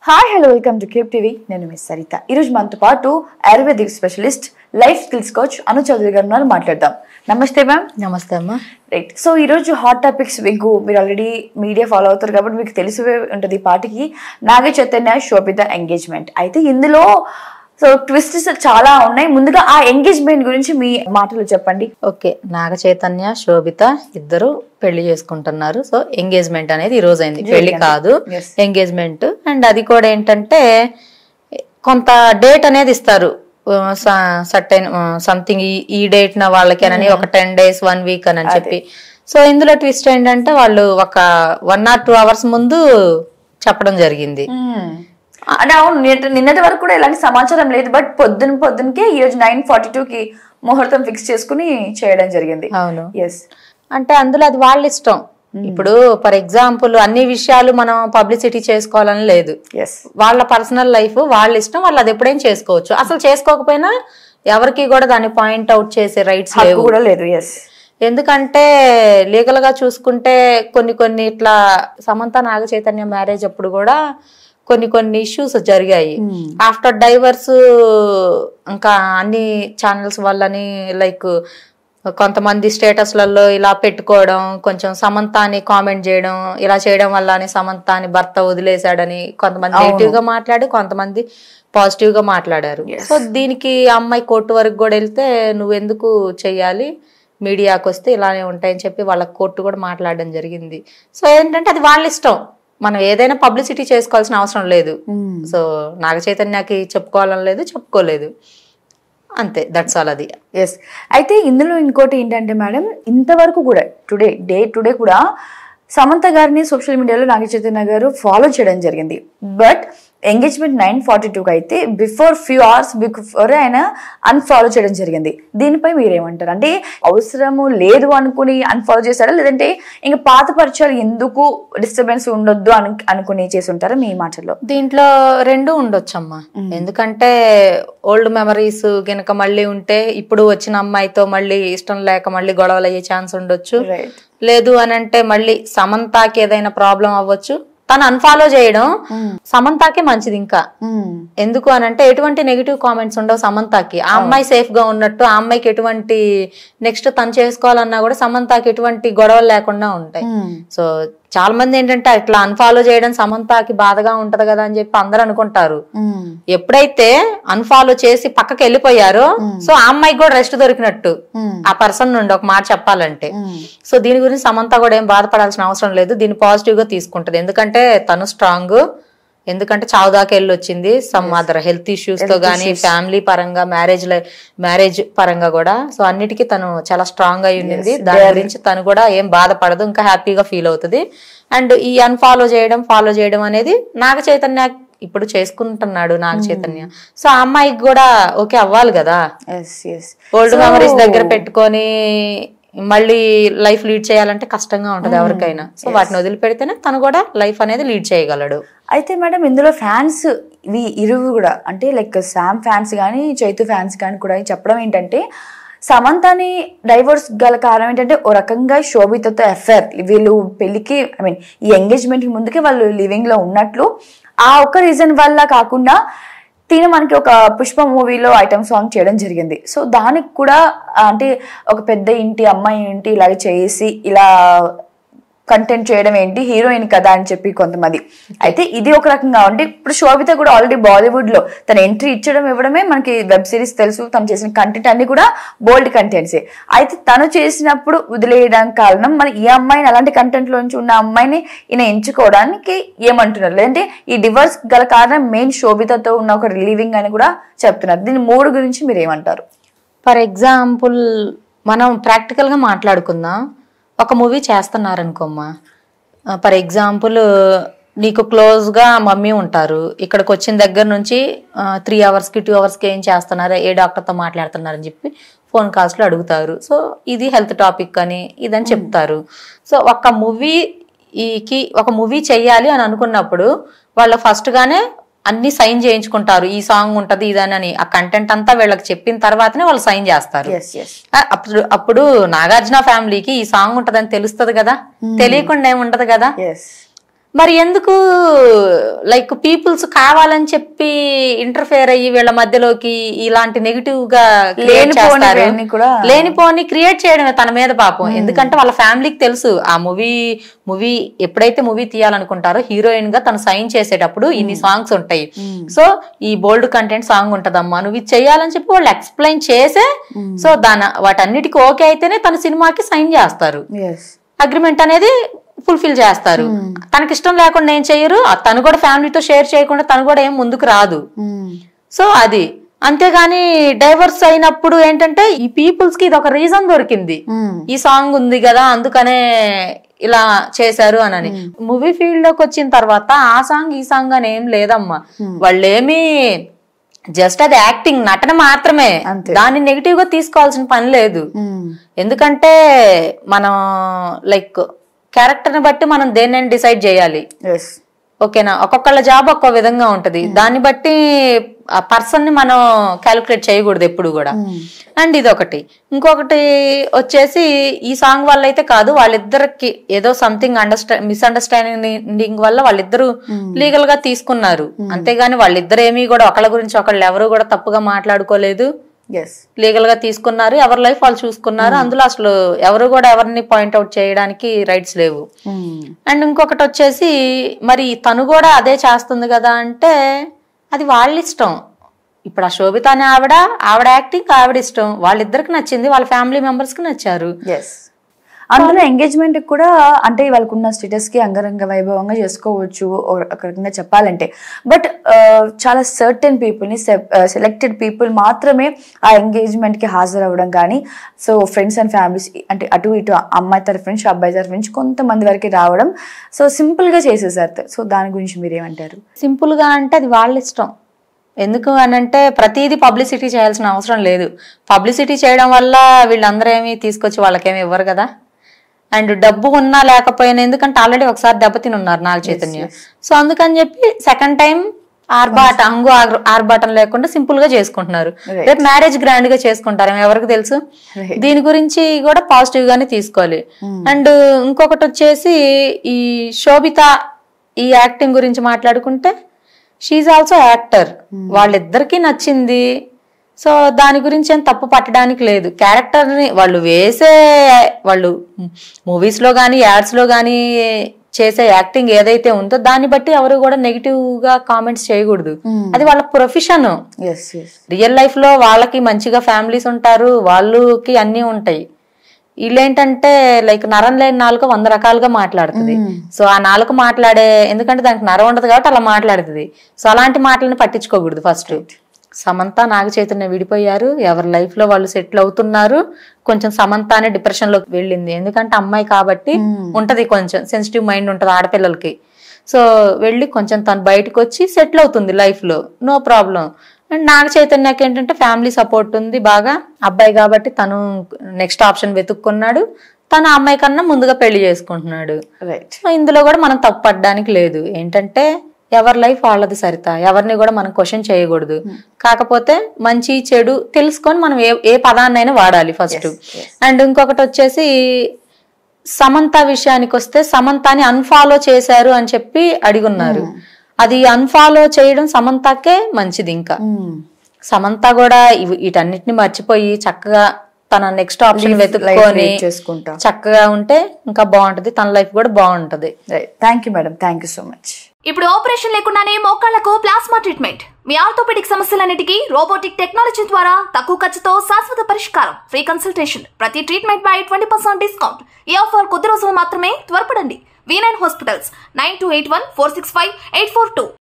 Hi hello welcome to cube TV. నేను miss Saritha. ఈరోజు మనతో పాటు Ayurvedic specialist life skills coach Anu Chaudhary గారు ఉన్నారు. మాట్లాడదాం. నమస్తే మ్యామ్. నమస్తే అమ్మా. రైట్. సో ఈరోజు హాట్ టాపిక్స్ మీరు ఆల్రెడీ మీడియా ఫాలో అవుతారు కాబట్టి మీకు తెలిసే ఉంటుంది. ఈ పాటికి నాగ చైతన్య శోభిత ఎంగేజ్మెంట్ అయితే ఇందులో సో ట్విస్ట్స్ చాలా ఉన్నాయి. ముందుగా ఆ ఎంగేజ్మెంట్ గురించి మీ మాటలు చెప్పండి. ఓకే, నాగ చైతన్య శోభిత ఇద్దరు పెళ్లి చేసుకుంటున్నారు. సో ఎంగేజ్మెంట్ అనేది ఈ రోజు అయింది, పెళ్లి కాదు, ఎంగేజ్మెంట్. అండ్ అది కూడా ఏంటంటే కొంత డేట్ అనేది ఇస్తారు, సర్టైన్ సంథింగ్ ఈ డేట్ నా వాళ్ళకేనని ఒక 10 days 1 week అని చెప్పి. సో ఇందులో ట్విస్ట్ ఏంటంటే వాళ్ళు ఒక 1 or 2 hours ముందు చెప్పడం జరిగింది. అంటే అవును, నిన్నటి వరకు కూడా ఎలాంటి సమాచారం లేదు. బట్ పొద్దునకే ఈ రోజు 9:42కి ముహూర్తం ఫిక్స్ చేసుకుని చేయడం జరిగింది. అవును, ఎస్. అంటే అందులో అది వాళ్ళ ఇష్టం. ఇప్పుడు ఫర్ ఎగ్జాంపుల్ అన్ని విషయాలు మనం పబ్లిసిటీ చేసుకోవాలని లేదు. వాళ్ళ పర్సనల్ లైఫ్ వాళ్ళ ఇష్టం, వాళ్ళు అది ఎప్పుడైనా చేసుకోవచ్చు. అసలు చేసుకోకపోయినా ఎవరికి కూడా దాన్ని పాయింట్ అవుట్ చేసే రైట్స్ కూడా లేదు. ఎందుకంటే లీగల్ గా చూసుకుంటే కొన్ని ఇట్లా సమంత నాగ చైతన్య మ్యారేజ్ అప్పుడు కూడా కొన్ని ఇష్యూస్ జరిగాయి. ఆఫ్టర్ డైవర్స్ ఇంకా అన్ని ఛానల్స్ వల్లని లైక్ కొంతమంది స్టేటస్లలో ఇలా పెట్టుకోవడం, కొంచెం సమంతాని కామెంట్ చేయడం, ఇలా చేయడం వల్ల సమంతాని భర్త వదిలేశాడని కొంతమంది నెగిటివ్ గా మాట్లాడి, కొంతమంది పాజిటివ్ గా మాట్లాడారు. సో దీనికి అమ్మాయి కోర్టు వరకు కూడా వెళ్తే నువ్వెందుకు చెయ్యాలి, మీడియాకి వస్తే ఇలానే ఉంటాయని చెప్పి వాళ్ళ కోర్టు కూడా మాట్లాడడం జరిగింది. సో ఏంటంటే అది వాళ్ళ ఇష్టం, మనం ఏదైనా పబ్లిసిటీ చేసుకోవాల్సిన అవసరం లేదు. సో నాగ చైతన్యకి చెప్పుకోవాలని లేదు, చెప్పుకోలేదు, అంతే, దట్స్ ఆల్. అది ఎస్. అయితే ఇందులో ఇంకోటి ఏంటంటే మేడం, ఇంతవరకు కూడా టుడే కూడా సమంత గారిని సోషల్ మీడియాలో నాగ చైతన్య గారు ఫాలో చేయడం జరిగింది. బట్ ఎంగేజ్మెంట్ 9:42కి అయితే బిఫోర్ ఫ్యూ అవర్స్ బిఫోర్ ఆయన అన్ఫాలో చేయడం జరిగింది. దీనిపై మీరేమంటారు? అంటే అవసరము లేదు అనుకుని అన్ఫాలో చేశారా, లేదంటే ఇంకా పాత పరిచయాలు ఎందుకు డిస్టర్బెన్స్ ఉండొద్దు అనుకుని చేసి ఉంటారా మీ మాటల్లో? దీంట్లో రెండు ఉండొచ్చమ్మా. ఎందుకంటే ఓల్డ్ మెమరీస్ గనక మళ్ళీ ఉంటే ఇప్పుడు వచ్చిన అమ్మాయితో మళ్ళీ ఇష్టం లేక మళ్ళీ గొడవలు అయ్యే ఛాన్స్ ఉండొచ్చు. లేదు అని అంటే మళ్ళీ సమంతాకి ఏదైనా ప్రాబ్లం అవ్వచ్చు. తను అన్ఫాలో చేయడం సమంతాకే మంచిది. ఇంకా ఎందుకు అని అంటే ఎటువంటి నెగిటివ్ కామెంట్స్ ఉండవు సమంతాకి. ఆ అమ్మాయి సేఫ్ గా ఉన్నట్టు, ఆ అమ్మాయికి ఎటువంటి నెక్స్ట్ తను చేసుకోవాలన్నా కూడా సమంతాకి ఎటువంటి గొడవలు లేకుండా ఉంటాయి. సో చాలా మంది ఏంటంటే ఇట్లా అన్ఫాలో చేయడం సమంతాకి బాధగా ఉంటది కదా అని చెప్పి అందరూ అనుకుంటారు. ఎప్పుడైతే అన్ఫాలో చేసి పక్కకి వెళ్ళిపోయారో సో ఆ అమ్మాయికి కూడా రెస్ట్ దొరికినట్టు ఆ పర్సన్ నుండి, ఒక మాట చెప్పాలంటే. సో దీని గురించి సమంత కూడా ఏం బాధపడాల్సిన అవసరం లేదు, దీన్ని పాజిటివ్ గా తీసుకుంటది. ఎందుకంటే తను స్ట్రాంగ్, ఎందుకంటే చావు దాకా వెళ్ళి వచ్చింది సమ్ అదర్ హెల్త్ ఇష్యూస్ తో గానీ, ఫ్యామిలీ పరంగా, మ్యారేజ్ పరంగా కూడా. సో అన్నిటికీ తను చాలా స్ట్రాంగ్ అయి ఉంది. దాని గురించి తను కూడా ఏం బాధపడదు, ఇంకా హ్యాపీగా ఫీల్ అవుతుంది. అండ్ ఈ అన్ఫాలో చేయడం ఫాలో చేయడం అనేది నాగ చైతన్య ఇప్పుడు చేసుకుంటున్నాడు నాగ చైతన్య. సో ఆ అమ్మాయికి కూడా ఓకే అవ్వాలి కదా. ఓల్డ్ మెమరీస్ దగ్గర పెట్టుకొని మళ్ళీ లైఫ్ లీడ్ చేయాలంటే కష్టంగా ఉంటది ఎవరికైనా. సో వాటిని వదిలిపెడితేనే తను కూడా లైఫ్ అనేది లీడ్ చేయగలడు. అయితే మేడం ఇందులో ఫ్యాన్స్ ఇరువు కూడా అంటే లైక్ శామ్ ఫ్యాన్స్ కానీ చైతు ఫ్యాన్స్ కానీ కూడా చెప్పడం ఏంటంటే సమంతని డైవోర్స్ గల కారణం ఏంటంటే ఓ రకంగా శోభితతో అఫేర్, వీళ్ళు పెళ్లికి ఈ ఎంగేజ్మెంట్ కి ముందుకే వాళ్ళు లివింగ్ లో ఉన్నట్లు, ఆ ఒక్క రీజన్ వల్ల కాకుండా తిను మనకి ఒక పుష్ప మూవీలో ఐటమ్ సాంగ్ చేయడం జరిగింది. సో దానికి కూడా అంటే ఒక పెద్ద ఇంటి అమ్మాయి ఏంటి ఇలాగ చేసి ఇలా కంటెంట్ చేయడం ఏంటి, హీరోయిన్ కదా అని చెప్పి కొంతమంది. అయితే ఇది ఒక రకంగా అంటే ఇప్పుడు శోభిత కూడా ఆల్రెడీ బాలీవుడ్ లో తన ఎంట్రీ ఇవ్వడమే మనకి వెబ్ సిరీస్ తెలుసు. తను చేసిన కంటెంట్ అన్ని కూడా బోల్డ్ కంటెంట్సే. అయితే తను చేసినప్పుడు వదిలేయడానికి కారణం మరి ఈ అమ్మాయిని అలాంటి కంటెంట్ లోంచి ఉన్న అమ్మాయిని ఈయన ఎంచుకోవడానికి ఏమంటున్నారు? లేదంటే ఈ డివోర్స్ గల కారణం మెయిన్ శోభితతో ఉన్న ఒక రిలీవింగ్ అని కూడా చెప్తున్నారు. దీని మూడు గురించి మీరు ఏమంటారు? ఫర్ ఎగ్జాంపుల్ మనం ప్రాక్టికల్ గా మాట్లాడుకుందాం. ఒక మూవీ చేస్తున్నారనుకోమ్మా, ఫర్ ఎగ్జాంపుల్ నీకు క్లోజ్ గా మమ్మీ ఉంటారు, ఇక్కడికి వచ్చిన దగ్గర నుంచి 3 hours 2 hours ఏం చేస్తున్నారు, ఏ డాక్టర్తో మాట్లాడుతున్నారని చెప్పి ఫోన్ కాల్స్ లో అడుగుతారు. సో ఇది హెల్త్ టాపిక్ అని ఇదని చెప్తారు. సో ఒక మూవీ చెయ్యాలి అని అనుకున్నప్పుడు వాళ్ళు ఫస్ట్ గానే అన్ని సైన్ చేయించుకుంటారు, ఈ సాంగ్ ఉంటది ఇదని. ఆ కంటెంట్ అంతా వీళ్ళకి చెప్పిన తర్వాతనే వాళ్ళు సైన్ చేస్తారు. అప్పుడు నాగార్జున ఫ్యామిలీకి ఈ సాంగ్ ఉంటదని తెలుస్తుంది కదా, తెలియకుండా ఏముంటది కదా. మరి ఎందుకు లైక్ పీపుల్స్ కావాలని చెప్పి ఇంటర్ఫేర్ అయ్యి వీళ్ళ మధ్యలోకి ఇలాంటి నెగిటివ్ గా క్రియేట్ చేస్తారు. లేనిపోని క్రియేట్ చేయడమే తన మీద పాపం. ఎందుకంటే వాళ్ళ ఫ్యామిలీకి తెలుసు ఆ మూవీ ఎప్పుడైతే మూవీ తీయాలనుకుంటారో హీరోయిన్ గా తను సైన్ చేసేటప్పుడు ఇన్ని సాంగ్స్ ఉంటాయి, సో ఈ బోల్డ్ కంటెంట్ సాంగ్ ఉంటదమ్మా నువ్వు ఇది చెయ్యాలని చెప్పి వాళ్ళు ఎక్స్ప్లెయిన్ చేసే సో వాటన్నిటికీ ఓకే అయితేనే తన సినిమాకి సైన్ చేస్తారు, అగ్రిమెంట్ అనేది ఫుల్ఫిల్ చేస్తారు. తనకి ఇష్టం లేకుండా ఏం చెయ్యరు, తను కూడా ఫ్యామిలీతో షేర్ చేయకుండా తను కూడా ఏం ముందుకు రాదు. సో అది అంతేగాని డైవర్స్ అయినప్పుడు ఏంటంటే ఈ పీపుల్స్ కి ఇది ఒక రీజన్ దొరికింది, ఈ సాంగ్ ఉంది కదా అందుకనే ఇలా చేశారు అని. మూవీ ఫీల్డ్ లోకి వచ్చిన తర్వాత ఆ సాంగ్ ఈ సాంగ్ అని ఏం లేదమ్మా, వాళ్ళేమి జస్ట్ అది యాక్టింగ్ నటన మాత్రమే, దాన్ని నెగిటివ్ గా తీసుకోవాల్సిన పని లేదు. ఎందుకంటే మనం లైక్ క్యారెక్టర్ ని బట్టి మనం దేన్ని డిసైడ్ చేయాలి, ఓకేనా. ఒక్కొక్కళ్ళ జాబ్ ఒక్కో విధంగా ఉంటది, దాన్ని బట్టి ఆ పర్సన్ ని మనం క్యాలిక్యులేట్ చేయకూడదు ఎప్పుడు కూడా. అండ్ ఇది ఒకటి. ఇంకొకటి వచ్చేసి ఈ సాంగ్ వల్ల అయితే కాదు, వాళ్ళిద్దరికి ఏదో సంథింగ్ మిస్అండర్స్టాండింగ్ వల్ల వాళ్ళిద్దరు లీగల్ గా తీసుకున్నారు, అంతేగాని వాళ్ళిద్దరు ఏమీ కూడా ఒకళ్ళ గురించి ఒకళ్ళు ఎవరు కూడా తప్పుగా మాట్లాడుకోలేదు, లీగల్ గా తీసుకున్నారు, ఎవరి లైఫ్ వాళ్ళు చూసుకున్నారు. అందులో అసలు ఎవరు కూడా ఎవరిని పాయింట్అవుట్ చేయడానికి రైట్స్ లేవు. అండ్ ఇంకొకటి వచ్చేసి మరి తను కూడా అదే చేస్తుంది కదా అంటే అది వాళ్ళ ఇష్టం. ఇప్పుడు ఆ శోభిత అనే ఆవిడ యాక్టింగ్ ఆవిడ ఇష్టం, వాళ్ళిద్దరికి నచ్చింది, వాళ్ళ ఫ్యామిలీ మెంబర్స్ కి నచ్చారు. అందులో ఎంగేజ్మెంట్ కూడా అంటే వాళ్ళకున్న స్టేటస్ కి అంగరంగ వైభవంగా చేసుకోవచ్చు ఒక రకంగా చెప్పాలంటే. బట్ చాలా సర్టెన్ పీపుల్ ని సెలెక్టెడ్ పీపుల్ మాత్రమే ఆ ఎంగేజ్మెంట్ కి హాజరవ్వడం కానీ, సో ఫ్రెండ్స్ అండ్ ఫ్యామిలీస్ అంటే అటు ఇటు అమ్మాయి తరఫు నుంచి అబ్బాయి తరఫు నుంచి కొంతమంది వరకు రావడం, సో సింపుల్ గా చేసేసారు. సో దాని గురించి మీరు ఏమంటారు? సింపుల్ గా అంటే అది వాళ్ళ ఇష్టం. ఎందుకు అనంటే ప్రతిదీ పబ్లిసిటీ చేయాల్సిన అవసరం లేదు. పబ్లిసిటీ చేయడం వల్ల వీళ్ళందరూ ఏమి తీసుకొచ్చి వాళ్ళకేమి ఇవ్వరు కదా. అండ్ డబ్బు ఉన్నా లేకపోయినా, ఎందుకంటే ఆల్రెడీ ఒకసారి దెబ్బతిని ఉన్నారు నాగ చైతన్య, సో అందుకని చెప్పి సెకండ్ టైం ఆర్భాటం లేకుండా సింపుల్ గా చేసుకుంటున్నారు. రేపు మ్యారేజ్ గ్రాండ్ గా చేసుకుంటారు, ఎవరికి తెలుసు. దీని గురించి కూడా పాజిటివ్ గానే తీసుకోవాలి. అండ్ ఇంకొకటి వచ్చేసి ఈ శోభిత ఈ యాక్టింగ్ గురించి మాట్లాడుకుంటే షీఈ్ ఆల్సో యాక్టర్, వాళ్ళిద్దరికి నచ్చింది, సో దాని గురించి ఏం తప్పు పట్టడానికి లేదు. క్యారెక్టర్ ని వాళ్ళు మూవీస్ లో గానీ యాడ్స్ లో గానీ చేసే యాక్టింగ్ ఏదైతే ఉందో దాన్ని బట్టి ఎవరు కూడా నెగిటివ్ గా కామెంట్స్ చేయకూడదు, అది వాళ్ళ ప్రొఫెషన్. రియల్ లైఫ్ లో వాళ్ళకి మంచిగా ఫ్యామిలీస్ ఉంటారు, వాళ్ళకి అన్ని ఉంటాయి. వీళ్ళేంటంటే లైక్ నరం లేని నాలుక 100 రకాలుగా మాట్లాడుతుంది. సో ఆ నాలుక ఎందుకంటే దానికి నరం ఉండదు కాబట్టి అలా మాట్లాడుతుంది. సో అలాంటి మాటలను పట్టించుకోకూడదు. ఫస్ట్ సమంత నాగ చైతన్య విడిపోయారు, ఎవరి లైఫ్ లో వాళ్ళు సెటిల్ అవుతున్నారు. కొంచెం సమంత అనే డిప్రెషన్ లోకి వెళ్ళింది, ఎందుకంటే అమ్మాయి కాబట్టి ఉంటది, కొంచెం సెన్సిటివ్ మైండ్ ఉంటది ఆడపిల్లలకి. సో వెళ్ళి కొంచెం తను బయటకు వచ్చి సెటిల్ అవుతుంది లైఫ్ లో, నో ప్రాబ్లం. అండ్ నాగ చైతన్యకి ఏంటంటే ఫ్యామిలీ సపోర్ట్ ఉంది బాగా, అబ్బాయి కాబట్టి తను నెక్స్ట్ ఆప్షన్ వెతుక్కున్నాడు, తన అమ్మాయి కన్నా ముందుగా పెళ్లి చేసుకుంటున్నాడు. సో ఇందులో కూడా మనం తప్పు పడడానికి లేదు. ఏంటంటే ఎవరి లైఫ్ వాళ్ళది సరిత, ఎవరిని కూడా మనం క్వశ్చన్ చేయకూడదు. కాకపోతే మంచి చెడు తెలుసుకొని మనం ఏ పదాన్నైనా వాడాలి ఫస్ట్. అండ్ ఇంకొకటి వచ్చేసి సమంత విషయానికి వస్తే, సమంతని అన్ఫాలో చేశారు అని చెప్పి అడిగున్నారు. అది అన్ఫాలో చేయడం సమంతకే మంచిది. ఇంకా సమంత కూడా వీటన్నిటిని మర్చిపోయి చక్కగా తన నెక్స్ట్ ఆప్షన్ వెతుక్కొని చక్కగా ఉంటే ఇంకా బాగుంటది, తన లైఫ్ కూడా బాగుంటది. Thank you madam, thank you so much. ఇప్పుడు ఆపరేషన్ లేకుండానే మోకాళ్లకు ప్లాస్మా ట్రీట్మెంట్, మీ ఆర్థోపెడిక్ సమస్యలన్నిటికీ రోబోటిక్ టెక్నాలజీ ద్వారా తక్కువ ఖర్చుతో శాశ్వత పరిష్కారం, ఫ్రీ కన్సల్టేషన్, ప్రతి ట్రీట్మెంట్ పై 20% డిస్కౌంట్. ఈ ఆఫర్ కొద్ది రోజులు మాత్రమే, త్వరపడండి. V9 hospitals 9281465842.